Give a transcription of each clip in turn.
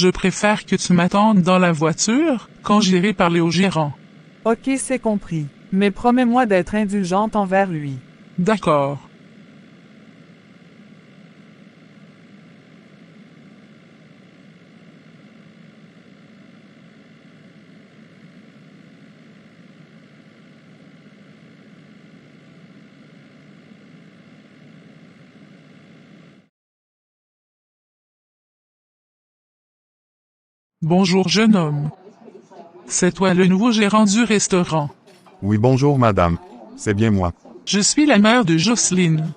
Je préfère que tu m'attendes dans la voiture, quand j'irai parler au gérant. Ok, c'est compris. Mais promets-moi d'être indulgente envers lui. D'accord. Bonjour jeune homme. C'est toi le nouveau gérant du restaurant. Oui, bonjour madame. C'est bien moi. Je suis la mère de Jocelyne.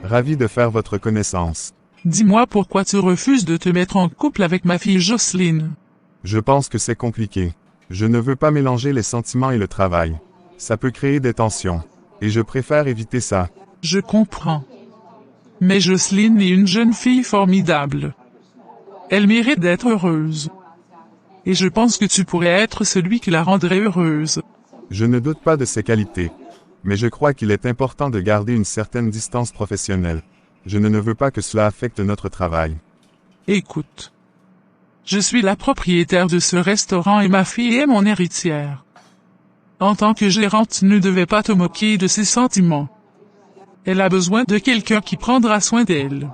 Ravi de faire votre connaissance. Dis-moi pourquoi tu refuses de te mettre en couple avec ma fille Jocelyne. Je pense que c'est compliqué. Je ne veux pas mélanger les sentiments et le travail. Ça peut créer des tensions. Et je préfère éviter ça. Je comprends. Mais Jocelyne est une jeune fille formidable. Elle mérite d'être heureuse. Et je pense que tu pourrais être celui qui la rendrait heureuse. Je ne doute pas de ses qualités. Mais je crois qu'il est important de garder une certaine distance professionnelle. Je ne veux pas que cela affecte notre travail. Écoute. Je suis la propriétaire de ce restaurant et ma fille est mon héritière. En tant que gérante, tu ne devais pas te moquer de ses sentiments. Elle a besoin de quelqu'un qui prendra soin d'elle.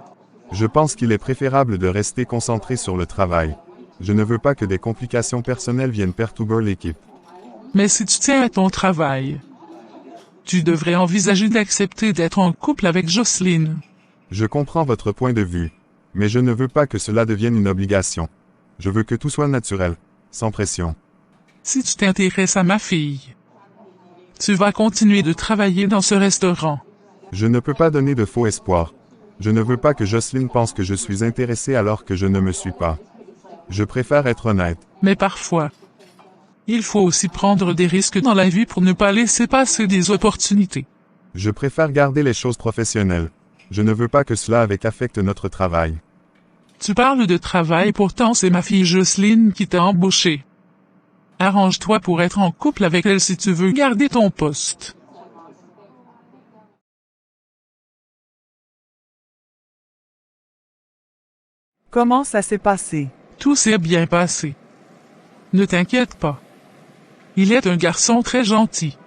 Je pense qu'il est préférable de rester concentré sur le travail. Je ne veux pas que des complications personnelles viennent perturber l'équipe. Mais si tu tiens à ton travail, tu devrais envisager d'accepter d'être en couple avec Jocelyne. Je comprends votre point de vue. Mais je ne veux pas que cela devienne une obligation. Je veux que tout soit naturel, sans pression. Si tu t'intéresses à ma fille, tu vas continuer de travailler dans ce restaurant. Je ne peux pas donner de faux espoirs. Je ne veux pas que Jocelyne pense que je suis intéressé alors que je ne me suis pas. Je préfère être honnête. Mais parfois, il faut aussi prendre des risques dans la vie pour ne pas laisser passer des opportunités. Je préfère garder les choses professionnelles. Je ne veux pas que cela affecte notre travail. Tu parles de travail, pourtant c'est ma fille Jocelyne qui t'a embauché. Arrange-toi pour être en couple avec elle si tu veux garder ton poste. Comment ça s'est passé? Tout s'est bien passé. Ne t'inquiète pas. Il est un garçon très gentil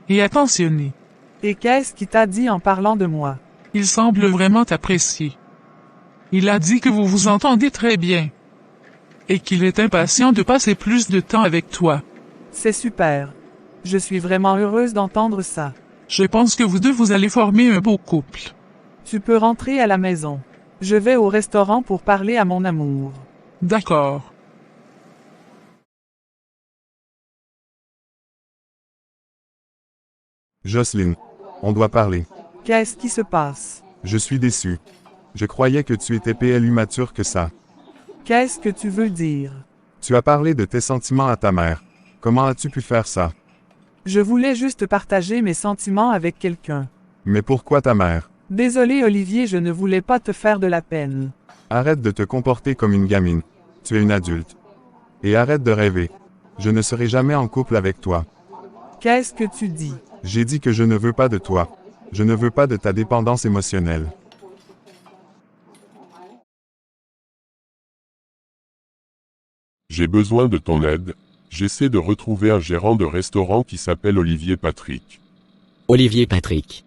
et attentionné. Et qu'est-ce qu'il t'a dit en parlant de moi? Il semble vraiment t'apprécier. Il a dit que vous vous entendez très bien et qu'il est impatient de passer plus de temps avec toi. C'est super. Je suis vraiment heureuse d'entendre ça. Je pense que vous deux vous allez former un beau couple. Tu peux rentrer à la maison. Je vais au restaurant pour parler à mon amour. D'accord. Jocelyne, on doit parler. Qu'est-ce qui se passe? Je suis déçu. Je croyais que tu étais plus mature que ça. Qu'est-ce que tu veux dire? Tu as parlé de tes sentiments à ta mère. Comment as-tu pu faire ça? Je voulais juste partager mes sentiments avec quelqu'un. Mais pourquoi ta mère? Désolé Olivier, je ne voulais pas te faire de la peine. Arrête de te comporter comme une gamine. Tu es une adulte. Et arrête de rêver. Je ne serai jamais en couple avec toi. Qu'est-ce que tu dis? J'ai dit que je ne veux pas de toi. Je ne veux pas de ta dépendance émotionnelle. J'ai besoin de ton aide. J'essaie de retrouver un gérant de restaurant qui s'appelle Olivier Patrick. Olivier Patrick.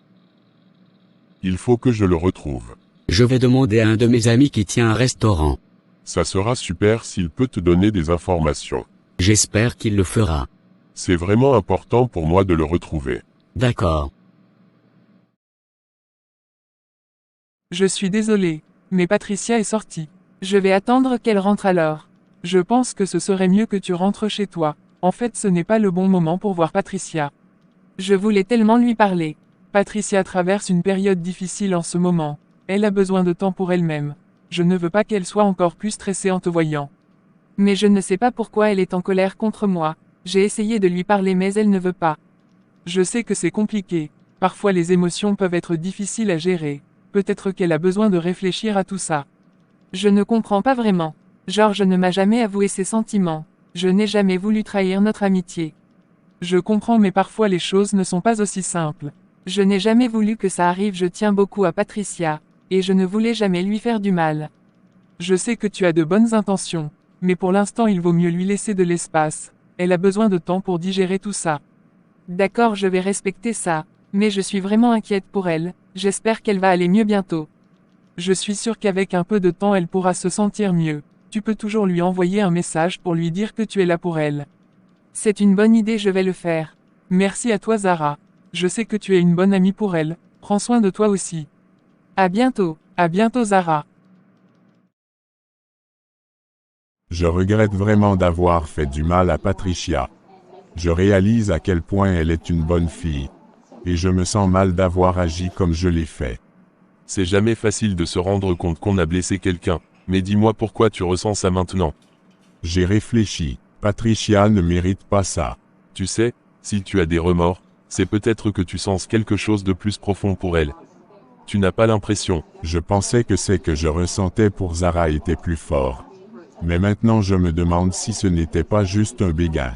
Il faut que je le retrouve. Je vais demander à un de mes amis qui tient un restaurant. Ça sera super s'il peut te donner des informations. J'espère qu'il le fera. C'est vraiment important pour moi de le retrouver. D'accord. Je suis désolé, mais Patricia est sortie. Je vais attendre qu'elle rentre alors. Je pense que ce serait mieux que tu rentres chez toi. En fait, ce n'est pas le bon moment pour voir Patricia. Je voulais tellement lui parler. Patricia traverse une période difficile en ce moment. Elle a besoin de temps pour elle-même. Je ne veux pas qu'elle soit encore plus stressée en te voyant. Mais je ne sais pas pourquoi elle est en colère contre moi. J'ai essayé de lui parler mais elle ne veut pas. Je sais que c'est compliqué. Parfois les émotions peuvent être difficiles à gérer. Peut-être qu'elle a besoin de réfléchir à tout ça. Je ne comprends pas vraiment. Georges ne m'a jamais avoué ses sentiments. Je n'ai jamais voulu trahir notre amitié. Je comprends mais parfois les choses ne sont pas aussi simples. Je n'ai jamais voulu que ça arrive, je tiens beaucoup à Patricia. Et je ne voulais jamais lui faire du mal. Je sais que tu as de bonnes intentions, mais pour l'instant il vaut mieux lui laisser de l'espace. Elle a besoin de temps pour digérer tout ça. D'accord, je vais respecter ça, mais je suis vraiment inquiète pour elle, j'espère qu'elle va aller mieux bientôt. Je suis sûre qu'avec un peu de temps elle pourra se sentir mieux. Tu peux toujours lui envoyer un message pour lui dire que tu es là pour elle. C'est une bonne idée, je vais le faire. Merci à toi Zara. Je sais que tu es une bonne amie pour elle, prends soin de toi aussi. À bientôt Zara. Je regrette vraiment d'avoir fait du mal à Patricia. Je réalise à quel point elle est une bonne fille. Et je me sens mal d'avoir agi comme je l'ai fait. C'est jamais facile de se rendre compte qu'on a blessé quelqu'un, mais dis-moi pourquoi tu ressens ça maintenant. J'ai réfléchi. Patricia ne mérite pas ça. Tu sais, si tu as des remords, c'est peut-être que tu sens quelque chose de plus profond pour elle. Tu n'as pas l'impression. Je pensais que ce que je ressentais pour Zara était plus fort. Mais maintenant je me demande si ce n'était pas juste un béguin.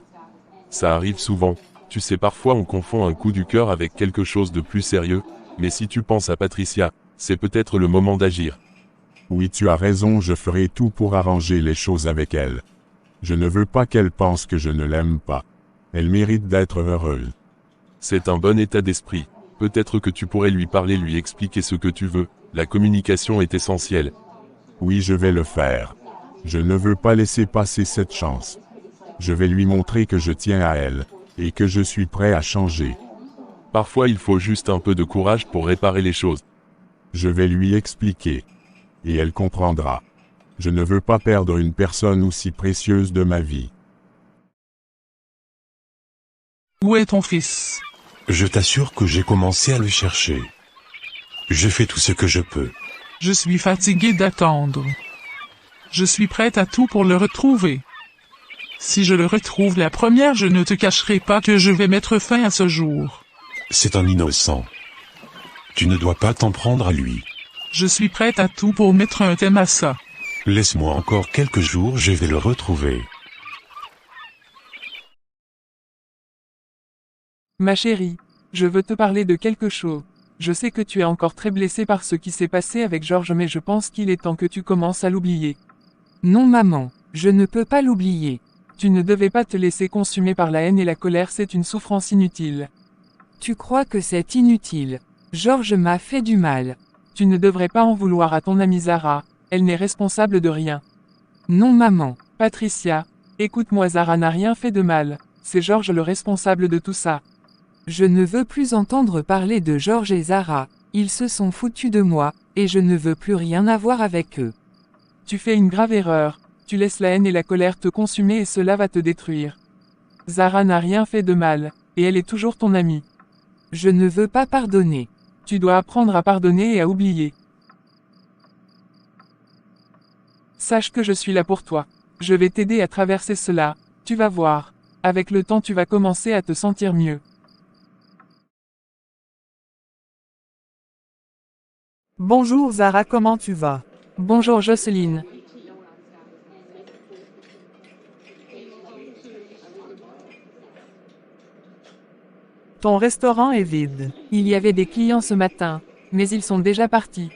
Ça arrive souvent. Tu sais, parfois on confond un coup du cœur avec quelque chose de plus sérieux, mais si tu penses à Patricia, c'est peut-être le moment d'agir. Oui, tu as raison, je ferai tout pour arranger les choses avec elle. Je ne veux pas qu'elle pense que je ne l'aime pas. Elle mérite d'être heureuse. C'est un bon état d'esprit. Peut-être que tu pourrais lui parler, lui expliquer ce que tu veux. La communication est essentielle. Oui, je vais le faire. Je ne veux pas laisser passer cette chance. Je vais lui montrer que je tiens à elle, et que je suis prêt à changer. Parfois il faut juste un peu de courage pour réparer les choses. Je vais lui expliquer. Et elle comprendra. Je ne veux pas perdre une personne aussi précieuse de ma vie. Où est ton fils? Je t'assure que j'ai commencé à le chercher. Je fais tout ce que je peux. Je suis fatiguée d'attendre. Je suis prête à tout pour le retrouver. Si je le retrouve la première, je ne te cacherai pas que je vais mettre fin à ce jour. C'est un innocent. Tu ne dois pas t'en prendre à lui. Je suis prête à tout pour mettre un thème à ça. Laisse-moi encore quelques jours, je vais le retrouver. Ma chérie, je veux te parler de quelque chose. Je sais que tu es encore très blessée par ce qui s'est passé avec Georges, mais je pense qu'il est temps que tu commences à l'oublier. Non maman, je ne peux pas l'oublier. Tu ne devais pas te laisser consumer par la haine et la colère, c'est une souffrance inutile. Tu crois que c'est inutile? Georges m'a fait du mal. Tu ne devrais pas en vouloir à ton amie Zara, elle n'est responsable de rien. Non maman. Patricia, écoute-moi, Zara n'a rien fait de mal, c'est Georges le responsable de tout ça. Je ne veux plus entendre parler de Georges et Zara, ils se sont foutus de moi, et je ne veux plus rien avoir avec eux. Tu fais une grave erreur, tu laisses la haine et la colère te consumer et cela va te détruire. Zara n'a rien fait de mal, et elle est toujours ton amie. Je ne veux pas pardonner. Tu dois apprendre à pardonner et à oublier. Sache que je suis là pour toi. Je vais t'aider à traverser cela, tu vas voir. Avec le temps tu vas commencer à te sentir mieux. Bonjour Zara, comment tu vas? Bonjour Jocelyne. Ton restaurant est vide. Il y avait des clients ce matin, mais ils sont déjà partis.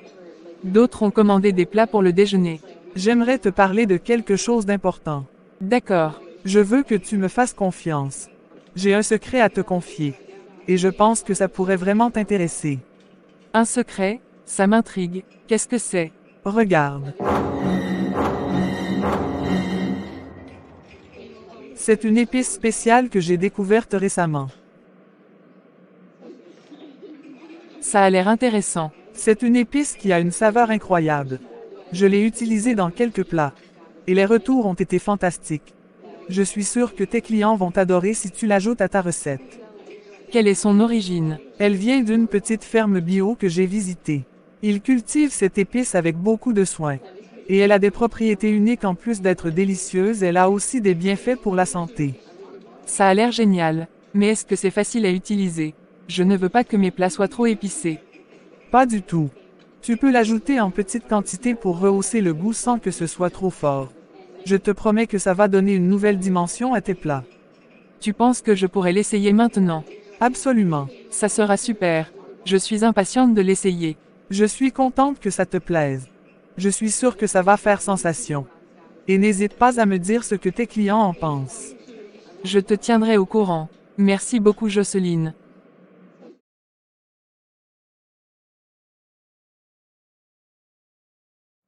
D'autres ont commandé des plats pour le déjeuner. J'aimerais te parler de quelque chose d'important. D'accord. Je veux que tu me fasses confiance. J'ai un secret à te confier. Et je pense que ça pourrait vraiment t'intéresser. Un secret? Ça m'intrigue. Qu'est-ce que c'est? Regarde. C'est une épice spéciale que j'ai découverte récemment. Ça a l'air intéressant. C'est une épice qui a une saveur incroyable. Je l'ai utilisée dans quelques plats. Et les retours ont été fantastiques. Je suis sûre que tes clients vont t'adorer si tu l'ajoutes à ta recette. Quelle est son origine? Elle vient d'une petite ferme bio que j'ai visitée. Ils cultivent cette épice avec beaucoup de soin. Et elle a des propriétés uniques en plus d'être délicieuse, elle a aussi des bienfaits pour la santé. Ça a l'air génial. Mais est-ce que c'est facile à utiliser? Je ne veux pas que mes plats soient trop épicés. Pas du tout. Tu peux l'ajouter en petite quantité pour rehausser le goût sans que ce soit trop fort. Je te promets que ça va donner une nouvelle dimension à tes plats. Tu penses que je pourrais l'essayer maintenant? Absolument. Ça sera super. Je suis impatiente de l'essayer. Je suis contente que ça te plaise. Je suis sûre que ça va faire sensation. Et n'hésite pas à me dire ce que tes clients en pensent. Je te tiendrai au courant. Merci beaucoup Jocelyne.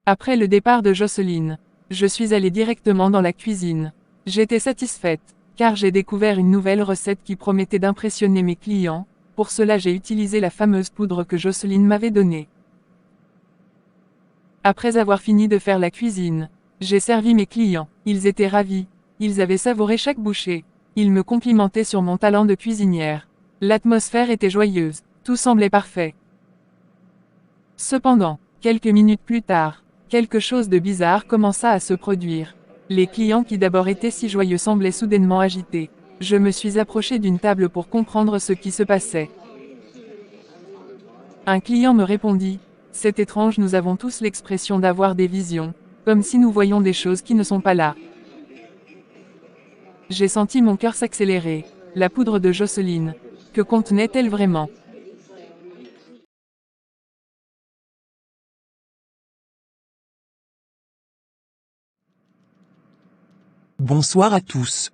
Après le départ de Jocelyne, je suis allée directement dans la cuisine. J'étais satisfaite, car j'ai découvert une nouvelle recette qui promettait d'impressionner mes clients. Pour cela j'ai utilisé la fameuse poudre que Jocelyne m'avait donnée. Après avoir fini de faire la cuisine, j'ai servi mes clients. Ils étaient ravis. Ils avaient savouré chaque bouchée. Ils me complimentaient sur mon talent de cuisinière. L'atmosphère était joyeuse. Tout semblait parfait. Cependant, quelques minutes plus tard, quelque chose de bizarre commença à se produire. Les clients qui d'abord étaient si joyeux semblaient soudainement agités. Je me suis approché d'une table pour comprendre ce qui se passait. Un client me répondit, « C'est étrange, nous avons tous l'expression d'avoir des visions, comme si nous voyons des choses qui ne sont pas là. » J'ai senti mon cœur s'accélérer. La poudre de Jocelyne. Que contenait-elle vraiment? Bonsoir à tous.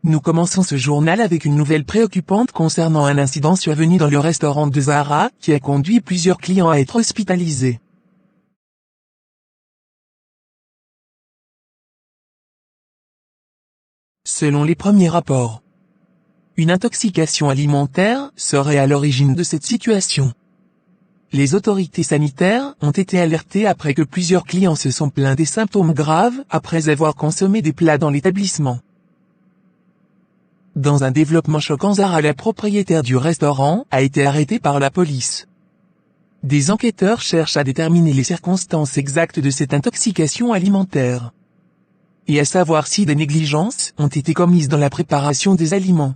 Nous commençons ce journal avec une nouvelle préoccupante concernant un incident survenu dans le restaurant de Zara, qui a conduit plusieurs clients à être hospitalisés. Selon les premiers rapports, une intoxication alimentaire serait à l'origine de cette situation. Les autorités sanitaires ont été alertées après que plusieurs clients se sont plaints des symptômes graves après avoir consommé des plats dans l'établissement. Dans un développement choquant, Zara, la propriétaire du restaurant, a été arrêtée par la police. Des enquêteurs cherchent à déterminer les circonstances exactes de cette intoxication alimentaire. Et à savoir si des négligences ont été commises dans la préparation des aliments.